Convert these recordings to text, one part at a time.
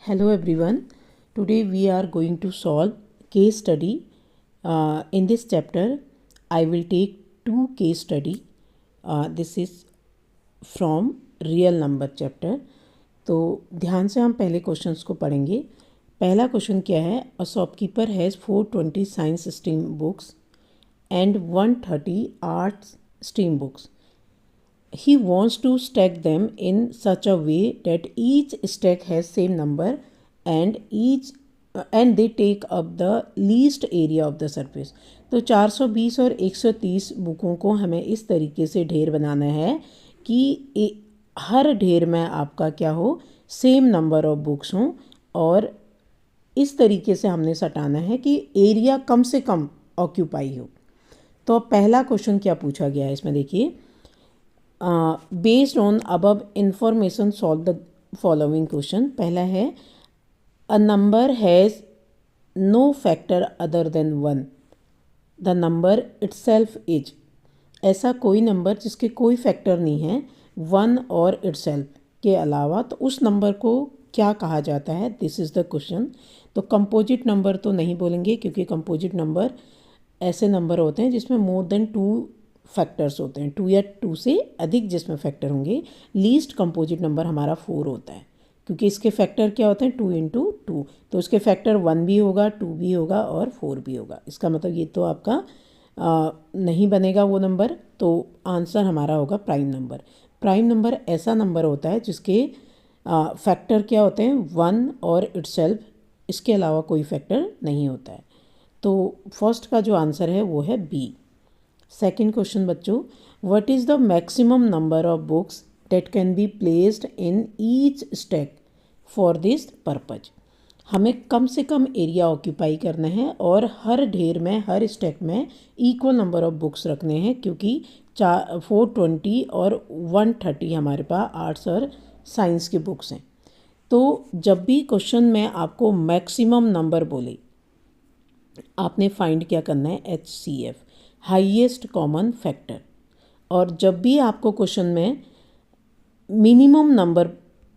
Hello everyone. Today we are going to solve case study. In this chapter, I will take two case study. This is from real number chapter. तो ध्यान से हम पहले questions को पढ़ेंगे. पहला question क्या है? A shopkeeper has 420 science stream books and 130 arts stream books. He wants to stack them in such a way that each stack has same number and they take up the least area of the surface. तो 420 और 130 बुकों को हमें इस तरीके से ढेर बनाना है कि हर ढेर में आपका क्या हो, सेम नंबर ऑफ बुक्स हों और इस तरीके से हमने सटाना है कि एरिया कम से कम ऑक्यूपाई हो. तो पहला क्वेश्चन क्या पूछा गया है इसमें देखिए. Based on above information solve the following question. पहला है a number has no factor other than 1. The number itself is. ऐसा कोई नंबर जिसके कोई फैक्टर नहीं है 1 और इटसेल्फ के अलावा, तो उस नंबर को क्या कहा जाता है? This is the question. तो कंपोजिट नंबर तो नहीं बोलेंगे क्योंकि कंपोजिट नंबर ऐसे नंबर होते हैं जिसमें मोर देन 2 फैक्टर्स होते हैं, 2 या 2 से अधिक जिसमें फैक्टर होंगे. लीस्ट कंपोजिट नंबर हमारा 4 होता है क्योंकि इसके फैक्टर क्या होते हैं 2 × 2. तो इसके फैक्टर 1 भी होगा, 2 भी होगा और 4 भी होगा. इसका मतलब ये तो आपका नहीं बनेगा वो नंबर. तो आंसर हमारा होगा प्राइम नंबर. प्राइम नंबर ऐसा नंबर होता है जिसके फैक्टर क्या होते हैं 1 और इटसेल्फ, इसके अलावा कोई फैक्टर नहीं होता है. तो फर्स्ट का जो आंसर है वो है बी. सेकंड क्वेश्चन बच्चों, what is the maximum number of books that can be placed in each stack for this purpose. हमें कम से कम एरिया ऑक्यूपाई करना है और हर ढेर में, हर स्टैक में इक्वल नंबर ऑफ बुक्स रखने हैं क्योंकि 420 और 130 हमारे पास आर्ट्स और साइंस की बुक्स हैं. तो जब भी क्वेश्चन में आपको मैक्सिमम नंबर बोले, आपने फाइंड क्या करना है? HCF, highest common factor. और जब भी आपको क्वेश्चन में मिनिमम नंबर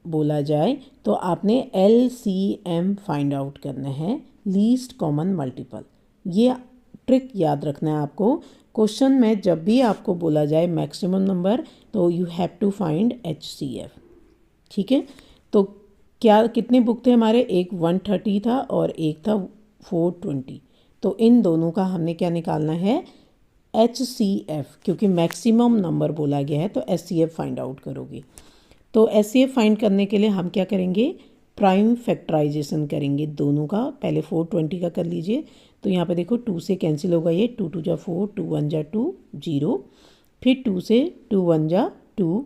बोला जाए तो आपने LCM फाइंड आउट करना है, लीस्ट कॉमन मल्टीपल. ये ट्रिक याद रखना है आपको. क्वेश्चन में जब भी आपको बोला जाए मैक्सिमम नंबर तो you have to find HCF. ठीक है. तो क्या कितने बुक थे हमारे? एक 130 था और एक था 420. तो इन दोनों का हमने क्या निकालना है? HCF. क्योंकि मैक्सिमम नंबर बोला गया है तो HCF फाइंड आउट करोगे. तो HCF फाइंड करने के लिए हम क्या करेंगे? प्राइम फैक्टराइजेशन करेंगे दोनों का. पहले 420 का कर लीजिए. तो यहाँ पे देखो 2 से कैंसिल होगा ये, 2 × 2 = 4, 2 × 1 = 2, 0. फिर 2 से 2 × 1 = 2,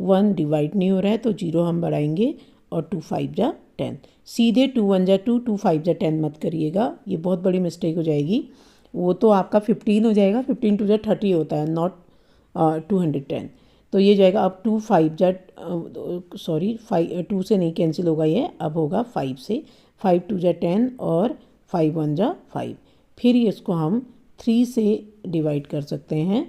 1 डिवाइड नहीं हो रहा है तो 0 हम बढ़ाएंगे और 2 × 5 = 10. सीधे 2 × 1 = 2, 2 × 5 = 10 मत करिएगा, ये बहुत बड़ी मिस्टेक हो जाएगी. वो तो आपका 15 हो जाएगा. 15 × 2 = 30 होता है, नॉट 210. तो ये जाएगा अब 2 × 5 = सॉरी 2 से नहीं कैंसिल होगा ये, अब होगा 5 से. 5 × 2 = 10 और 5 × 1 = 5. फिर इसको हम 3 से डिवाइड कर सकते हैं.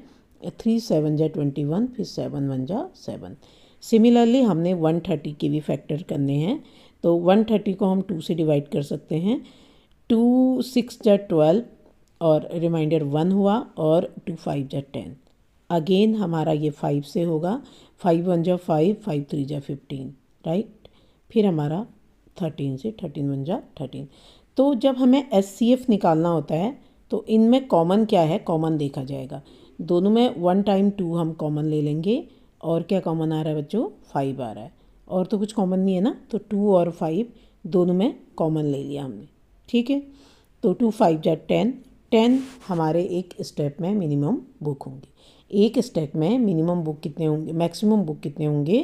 3 × 7 = 21, फिर 7 × 1 = 7. सिमिलरली हमने 130 के भी फैक्टर करने हैं. तो 130 को हम 2 से डिवाइड कर सकते हैं. 2 × 6 = 12 और रिमाइंडर 1 हुआ और 2 × 5 = 10. अगेन हमारा ये 5 से होगा. 5 × 1 = 5, 5 × 3 = 15, राइट. फिर हमारा 13 से 13 × 1 = 13. तो जब हमें HCF निकालना होता है तो इनमें कॉमन क्या है? कॉमन देखा जाएगा. दोनों में 1 × 2 हम कॉमन ले लेंगे. और क्या कॉमन आ रहा है बच्चों? 5 आ रहा है. और तो कुछ कॉमन नहीं है ना. तो 2 और 5 दोनों में कॉमन ले लिया हमने. ठीक है. तो 2 × 5 = 10. 10 हमारे एक स्टेप में मिनिमम बुक होंगे. एक स्टेप में मिनिमम बुक कितने होंगे? मैक्सिमम बुक कितने होंगे?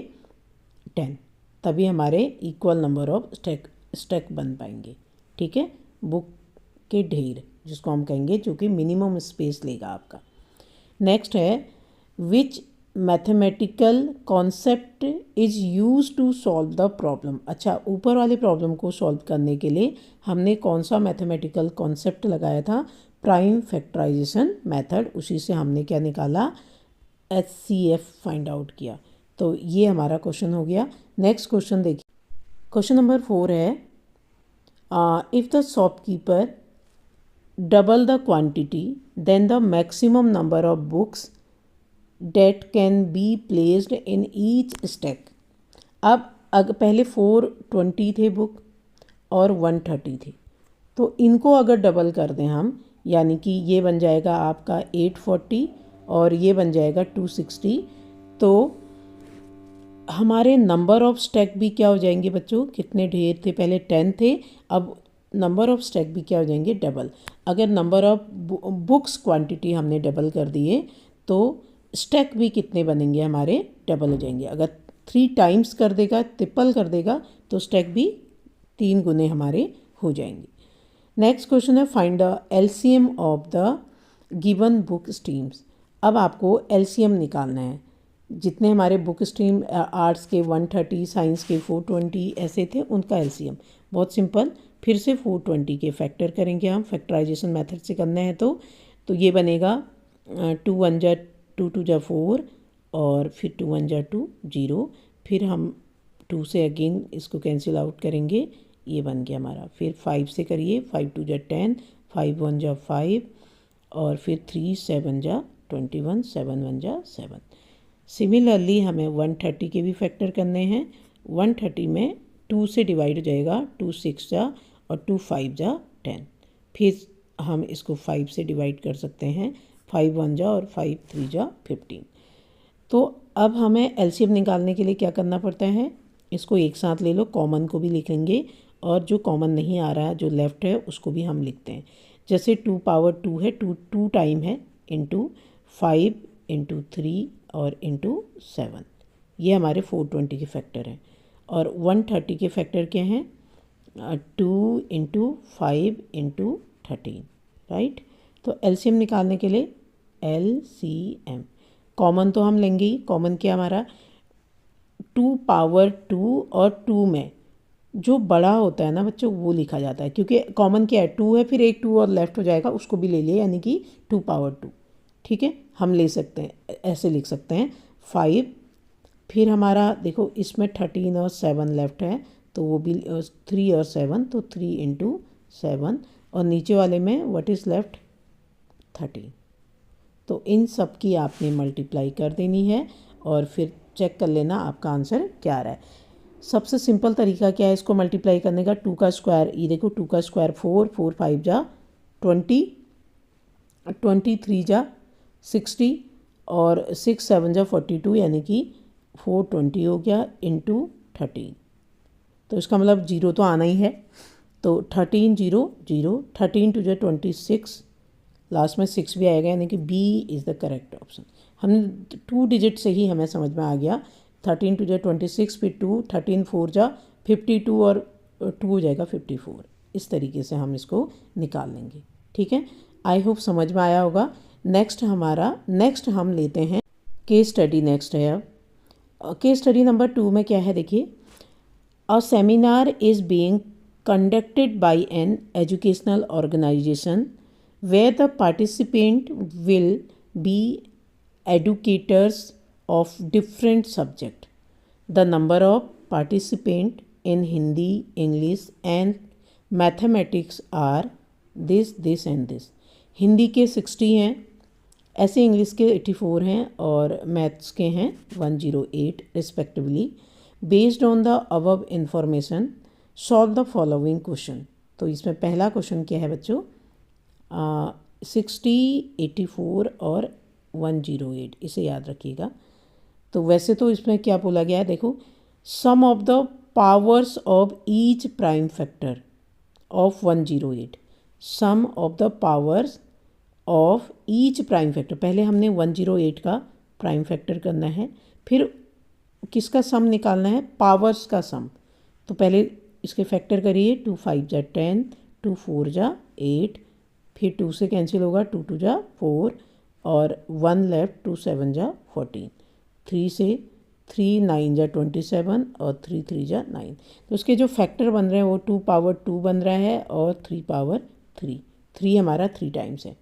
10. तभी हमारे इक्वल नंबर ऑफ स्टैक बन पाएंगे. ठीक है. बुक के ढेर जिसको हम कहेंगे, जो कि मिनिमम स्पेस लेगा आपका. नेक्स्ट है which mathematical concept is use to solve the problem. अच्छा, ऊपर वाले प्रॉब्लम को सॉल्व करने के लिए हमने कौन सा मैथमेटिकल कॉन्सेप्ट लगाया था? Prime factorisation method. उसी से हमने क्या निकाला? HCF फाइंड आउट किया. तो ये हमारा क्वेश्चन हो गया. नेक्स्ट क्वेश्चन देखिए. क्वेश्चन नंबर 4 है if the shopkeeper double the quantity, then the maximum number of books that can be placed in each stack. अब पहले 420 थे बुक और 130 थे, तो इनको अगर डबल कर दें हम, यानी कि ये बन जाएगा आपका 840 और ये बन जाएगा 260, तो हमारे नंबर ऑफ स्टैक भी क्या हो जाएंगे बच्चों, कितने ढेर थे, पहले 10 थे, अब नंबर ऑफ स्टैक भी क्या हो जाएंगे, डबल। अगर नंबर ऑफ बुक्स क्वांटिटी हमने डबल कर दिए तो स्टैक भी कितने बनेंगे हमारे, डबल हो जाएंगे। अगर 3 टाइम्स कर देगा, ट्रिपल कर देगा, तो स्टैक भी 3 गुने हमारे हो जाएंगे। नेक्स्ट क्वेश्चन है find the LCM of the given book streams. अब आपको एलसीएम निकालना है। जितने हमारे बुक स्ट्रीम आर्ट्स के 130, साइंस के 420 ऐसे थे, उनका एलसीएम बहुत सिंपल, फिर से 420 के फैक्टर करेंगे हम, फैक्टराइजेशन मेथड से करना है तो ये बनेगा 2 1 जा 2 2 जा 4 और फिर 2 1 जा 2 0, फिर हम 2 से अगेन इसको कैंसिल आउट करेंगे, ये बन गया हमारा। फिर 5 से करिए, 5 2 जा 10, 5 1 जा 5 और फिर 3 7 जा 21, 7 1 जा 7। सिमिलरली हमें 130 के भी फैक्टर करने हैं। 130 में 2 से डिवाइड हो जाएगा, 2 6 जा और 2 5 जा 10, फिर हम इसको 5 से डिवाइड कर सकते हैं, 5 1 जा और 5 3 जा 15। तो अब हमें एलसीएम निकालने के लिए क्या करना पड़ता है, इसको एक साथ ले लो, कॉमन को भी लिखेंगे और जो कॉमन नहीं आ रहा है, जो लेफ़्ट है, उसको भी हम लिखते हैं। जैसे 2 पावर 2 है, 2 टाइम है, इंटू 5 इंटू 3 और इंटू 7, ये हमारे 420 के फैक्टर हैं। और 130 के फैक्टर क्या हैं, 2 इंटू 5 इंटू 13, राइट। तो एलसीएम निकालने के लिए एलसीएम कॉमन तो हम लेंगे ही, कॉमन क्या हमारा 2 पावर 2 और 2 में जो बड़ा होता है ना बच्चों, वो लिखा जाता है, क्योंकि कॉमन क्या है 2 है, फिर एक 2 और लेफ्ट हो जाएगा, उसको भी ले लिए, यानी कि 2 पावर 2, ठीक है, हम ले सकते हैं, ऐसे लिख सकते हैं 5। फिर हमारा देखो इसमें 13 और 7 लेफ्ट है, तो वो भी 3 और 7, तो 3 इंटू 7, और नीचे वाले में व्हाट इज़ लेफ्ट 13। तो इन सब की आपने मल्टीप्लाई कर देनी है और फिर चेक कर लेना आपका आंसर क्या आ रहा है। सबसे सिंपल तरीका क्या है इसको मल्टीप्लाई करने का, 2 का स्क्वायर, ये देखो 2 का स्क्वायर 4, 4 5 जा 20, 23 जा 60 और 6 7 जा 42, यानी कि 420 हो गया इंटू 13। तो इसका मतलब 0 तो आना ही है, तो 13 0 0, 13 2 जा 26, लास्ट में 6 भी आएगा, यानी कि B is the correct option. हम 2 डिजिट से ही हमें समझ में आ गया, 13 2 जा 26, फिर 2, 13 4 जा 52 और 2 हो जाएगा 54। इस तरीके से हम इसको निकाल लेंगे, ठीक है। आई होप समझ में आया होगा। नेक्स्ट हम लेते हैं केस स्टडी। नेक्स्ट है अब केस स्टडी नंबर 2 में क्या है, देखिए, a seminar is being conducted by an educational organisation where the participant will be educators of different subject. The number of participant in Hindi, English and mathematics are this and this. Hindi के 60 हैं, ऐसे English के 84 हैं और maths के हैं 108 respectively. Based on the above information solve the following question. तो इसमें पहला क्वेश्चन क्या है बच्चों, 60, 84 और 108, इसे याद रखिएगा। तो वैसे तो इसमें क्या बोला गया है, देखो, sum of the powers of each prime factor of 108, sum of the powers of each prime factor, पहले हमने 108 का प्राइम फैक्टर करना है, फिर किसका सम निकालना है, पावर्स का सम। तो पहले इसके फैक्टर करिए, 2 5 जा 10, 2 4 जा 8, फिर 2 से कैंसिल होगा, 2 2 जा 4 और 1 लेफ्ट, 2 7 जा 14, 3 से 3 9 जा 27 और 3 3 जा 9। तो उसके जो फैक्टर बन रहे हैं वो 2 पावर 2 बन रहा है और 3 पावर 3, 3 हमारा 3 टाइम्स है।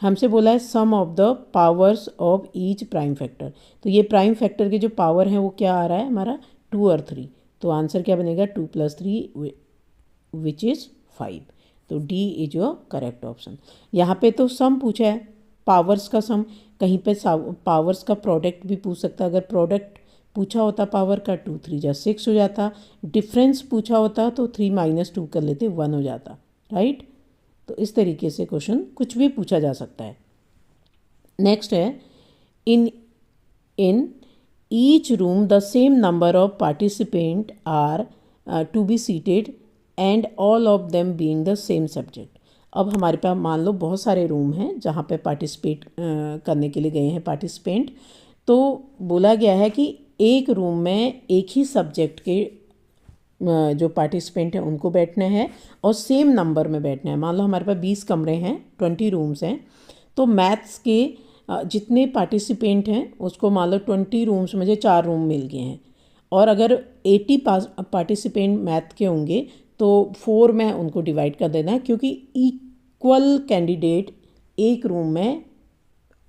हमसे बोला है sum of the powers of each prime factor, तो ये प्राइम फैक्टर के जो पावर हैं वो क्या आ रहा है हमारा 2 और 3, तो आंसर क्या बनेगा 2 + 3 विच इज़ 5। तो D is your correct option. यहाँ पे तो सम पूछा है, पावर्स का सम, कहीं पे पावर्स का प्रोडक्ट भी पूछ सकता है। अगर प्रोडक्ट पूछा होता पावर का 2 3 जा 6 हो जाता, डिफरेंस पूछा होता तो 3 - 2 कर लेते 1 हो जाता, राइट। तो इस तरीके से क्वेश्चन कुछ भी पूछा जा सकता है। नेक्स्ट है, in each room the same number of participant are to be seated and all of them being the same subject. अब हमारे पास मान लो बहुत सारे रूम हैं जहाँ पे पार्टिसिपेट करने के लिए गए हैं पार्टिसिपेंट। तो बोला गया है कि एक रूम में एक ही सब्जेक्ट के जो पार्टिसिपेंट हैं उनको बैठना है और सेम नंबर में बैठना है। मान लो हमारे पास 20 कमरे हैं, 20 रूम्स हैं, तो मैथ्स के जितने पार्टिसिपेंट हैं उसको मान लो 20 रूम्स में से 4 रूम मिल गए हैं। और अगर 80 पार्टिसिपेंट मैथ के होंगे तो 4 में उनको डिवाइड कर देना है, क्योंकि इक्वल कैंडिडेट एक रूम में,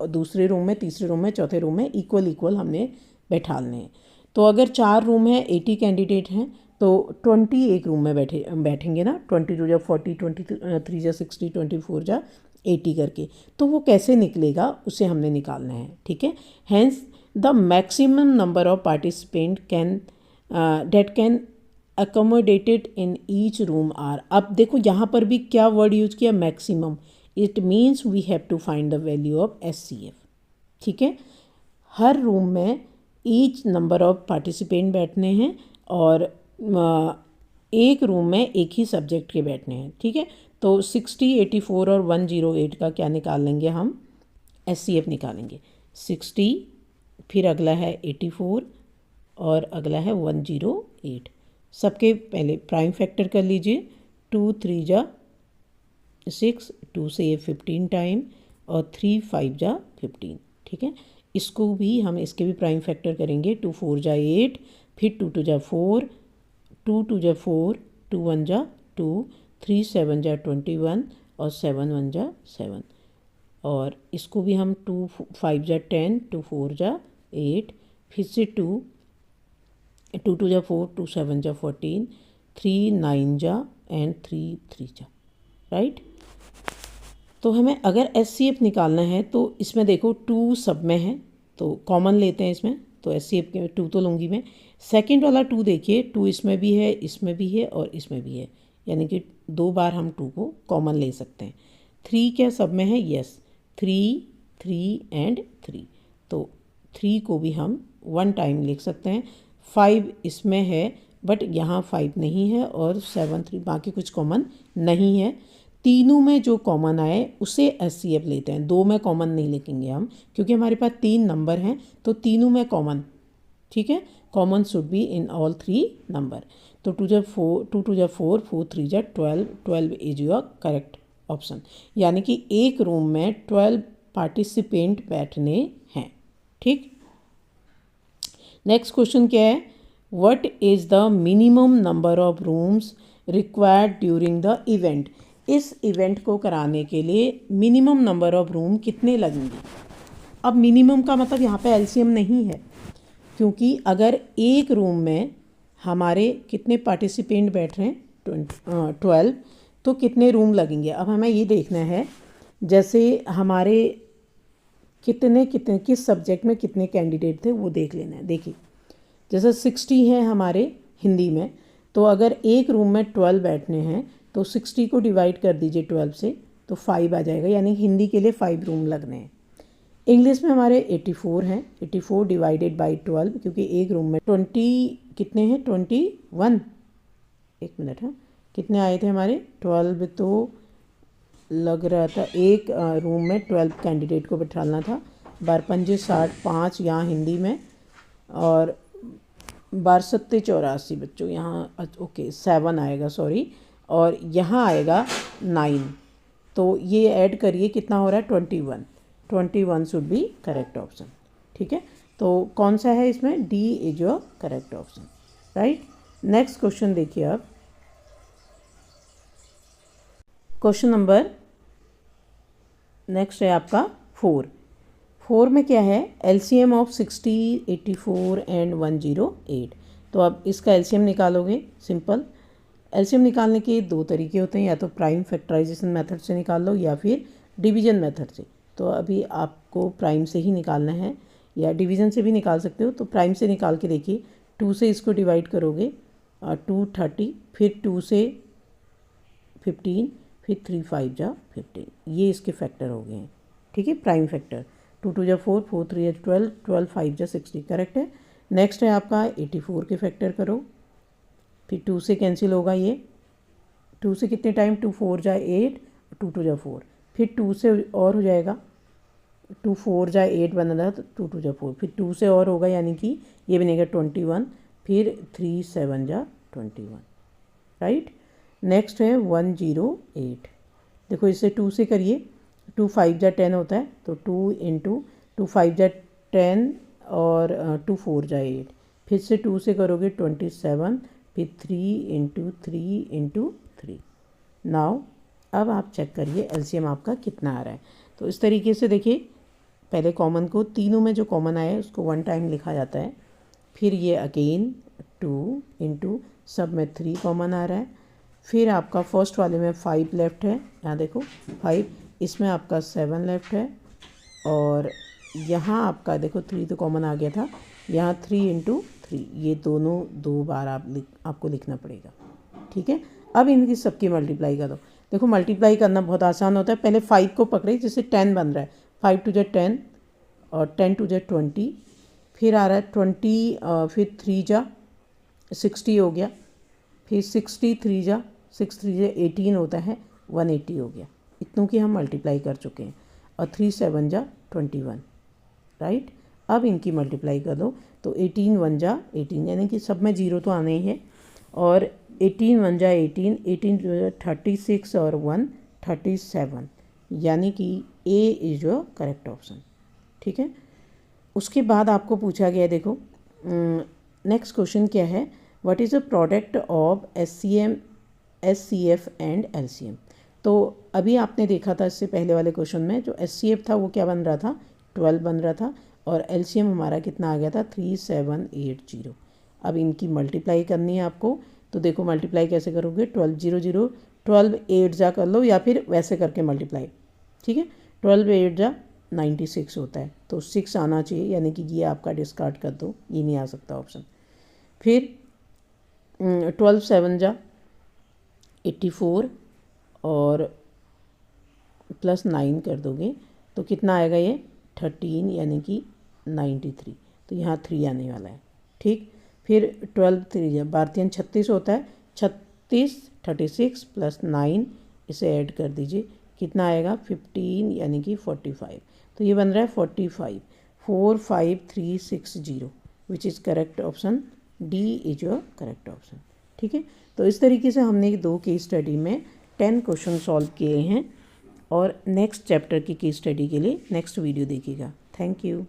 दूसरे रूम में, तीसरे रूम में, चौथे रूम में इक्वल हमने बैठाने हैं। तो अगर 4 रूम हैं, 80 कैंडिडेट हैं, तो 20 एक रूम में बैठेंगे ना, 22 जा 40, 23 जा 60, 24 जा 80 करके। तो वो कैसे निकलेगा उसे हमने निकालना है, ठीक है। Hence the maximum number of participant that can accommodated in each room are. अब देखो यहाँ पर भी क्या वर्ड यूज किया, maximum. It means we have to find the value of SCF, ठीक है। हर रूम में ईच नंबर ऑफ पार्टिसिपेंट बैठने हैं और एक रूम में एक ही सब्जेक्ट के बैठने हैं, ठीक है। तो 60, 84 और 108 का क्या निकाल लेंगे हम, SCF निकालेंगे। 60, फिर अगला है 84 और अगला है 108। सबके पहले प्राइम फैक्टर कर लीजिए। 2 3 जा 6, 2 से ये 15 टाइम और 3 5 जा 15, ठीक है। इसको भी हम इसके भी प्राइम फैक्टर करेंगे। 2 4 जा 8, फिर 2 2 जा 4, 2 2 जा 4, 2 1 जा 2, 3 7 जा 21 और 7 1 जा 7। और इसको भी हम 2 5 जा 10, 2 4 जा 8, फिर से 2 2 जा 4, 2 7 जा 14, 3 9 जा एंड 3 3 जा, राइट। तो हमें अगर SCF निकालना है तो इसमें देखो 2 सब में है तो कॉमन लेते हैं इसमें, तो SCF के 2 तो लूँगी मैं। सेकंड वाला 2 देखिए, 2 इसमें भी है, इसमें भी है और इसमें भी है, यानी कि 2 बार हम 2 को कॉमन ले सकते हैं। 3 क्या सब में है, यस, 3 3 एंड 3, तो 3 को भी हम 1 टाइम लिख सकते हैं। 5 इसमें है बट यहाँ 5 नहीं है और 7 3 बाकी कुछ कॉमन नहीं है। तीनों में जो कॉमन आए उसे SCF लेते हैं, 2 में कॉमन नहीं लिखेंगे हम, क्योंकि हमारे पास 3 नंबर हैं तो तीनों में कॉमन, ठीक है। Common should be in all 3 number. तो 2 जा 4, 2 2 जा 4, 4 3 जा 12, 12 इज योर करेक्ट ऑप्शन। यानी कि एक रूम में 12 पार्टिसिपेंट बैठने हैं, ठीक। नेक्स्ट क्वेश्चन क्या है, what is the minimum number of rooms required during the event. इस इवेंट को कराने के लिए मिनिमम नंबर ऑफ रूम कितने लगेंगे। अब मिनिमम का मतलब यहाँ पे LCM नहीं है, क्योंकि अगर एक रूम में हमारे कितने पार्टिसिपेंट बैठ रहे हैं 12, तो कितने रूम लगेंगे। अब हमें ये देखना है जैसे हमारे कितने किस सब्जेक्ट में कितने कैंडिडेट थे वो देख लेना है। देखिए जैसे 60 हैं हमारे हिंदी में, तो अगर एक रूम में 12 बैठने हैं तो 60 को डिवाइड कर दीजिए 12 से, तो 5 आ जाएगा, यानी हिंदी के लिए 5 रूम लगने हैं। इंग्लिश में हमारे 84 हैं, 84 डिवाइडेड बाई 12, क्योंकि एक रूम में 20 कितने हैं 21, एक मिनट, हाँ कितने आए थे हमारे 12, तो लग रहा था एक रूम में 12 कैंडिडेट को बिठाना था। 12 पंजे 60, 5 यहाँ हिंदी में और 12 सत्ते 84 बच्चों यहाँ, ओके 7 आएगा, सॉरी, और यहाँ आएगा 9, तो ये ऐड करिए कितना हो रहा है 21 शुड बी करेक्ट ऑप्शन, ठीक है। तो कौन सा है इसमें, D is your correct option, right. Next question देखिए आप, क्वेश्चन नंबर नेक्स्ट है आपका 4 में क्या है, LCM ऑफ 60, 84 एंड 108। तो अब इसका LCM निकालोगे, सिंपल एलसीएम निकालने के दो तरीके होते हैं, या तो प्राइम फैक्टराइजेशन मेथड से निकाल लो या फिर डिवीजन मेथड से। तो अभी आपको प्राइम से ही निकालना है, या डिवीज़न से भी निकाल सकते हो। तो प्राइम से निकाल के देखिए, 2 से इसको डिवाइड करोगे 2 30, फिर 2 से 15, फिर 3 5 जा 15, ये इसके फैक्टर हो गए हैं। ठीक है, प्राइम फैक्टर 2 2 जा 4, 4 3 जा 12, 12 5 जा 60, करेक्ट है। नेक्स्ट है आपका 84 के फैक्टर करो, फिर 2 से कैंसिल होगा ये, 2 से कितने टाइम, 2 4 जा 8, 2 2 जा 4, फिर 2 से और हो जाएगा, 2 4 जा 8 बना था, तो 2 2 जा 4, फिर 2 से और होगा, यानी कि ये बनेगा 21, फिर 3 7 जा 21, राइट। नेक्स्ट है 108, देखो इसे 2 से करिए, 2 5 जा 10 होता है, तो 2 इंटू 2 5 जा 10 और 2 4 जा 8, फिर से 2 से करोगे 27, फिर 3 इंटू 3 इंटू 3। नाउ अब आप चेक करिए एलसीएम आपका कितना आ रहा है। तो इस तरीके से देखिए, पहले कॉमन को, तीनों में जो कॉमन आया है उसको 1 टाइम लिखा जाता है, फिर ये अगेन 2 इंटू सब में 3 कॉमन आ रहा है, फिर आपका फर्स्ट वाले में 5 लेफ्ट है, यहाँ देखो 5, इसमें आपका 7 लेफ्ट है, और यहाँ आपका देखो 3 तो कॉमन आ गया था, यहाँ 3 इंटू 3, ये दोनों 2 बार आपको लिखना पड़ेगा। ठीक है, अब इनकी सबकी मल्टीप्लाई कर दो। देखो मल्टीप्लाई करना बहुत आसान होता है, पहले 5 को पकड़े, जैसे 10 बन रहा है, 5 2 जा 10 और 10 2 जा 20, फिर आ रहा है 20, फिर 3 जा 60 हो गया, फिर 63 जा 6 3 जा 18 होता है, 180 हो गया। इतनों की हम मल्टीप्लाई कर चुके हैं, और 3 7 जा 21, राइट। अब इनकी मल्टीप्लाई कर दो, तो 18 1 जा 18, यानी कि सब में 0 तो आने ही है, और 18 1 जा 18, 18 2 जा 36 और 1 37, यानी कि ए इज योर करेक्ट ऑप्शन। ठीक है, उसके बाद आपको पूछा गया, देखो नेक्स्ट क्वेश्चन क्या है, what is the product of HCM HCF and LCM. तो अभी आपने देखा था इससे पहले वाले क्वेश्चन में, जो एचसीएफ था वो क्या बन रहा था, 12 बन रहा था, और एलसीएम हमारा कितना आ गया था, 3780। अब इनकी मल्टीप्लाई करनी है आपको, तो देखो मल्टीप्लाई कैसे करोगे, 12 0 0, 12 8 जा कर लो, या फिर वैसे करके मल्टीप्लाई। ठीक है, 12 8 जा 96 होता है, तो 6 आना चाहिए, यानी कि ये आपका डिस्कार्ड कर दो, ये नहीं आ सकता ऑप्शन। फिर 12 7 जा 84 और प्लस 9 कर दोगे, तो कितना आएगा ये 13, यानी कि 93, तो यहाँ 3 आने वाला है। ठीक, फिर 12 3 जा 12 36 होता है, 36 36 प्लस 9 इसे ऐड कर दीजिए, कितना आएगा 15, यानी कि 45, तो ये बन रहा है 45 4 5 3 6 0, which is correct option, D is your correct option. ठीक है, तो इस तरीके से हमने 2 केस स्टडी में 10 क्वेश्चन सॉल्व किए हैं, और नेक्स्ट चैप्टर की केस स्टडी के लिए नेक्स्ट वीडियो देखिएगा। Thank you.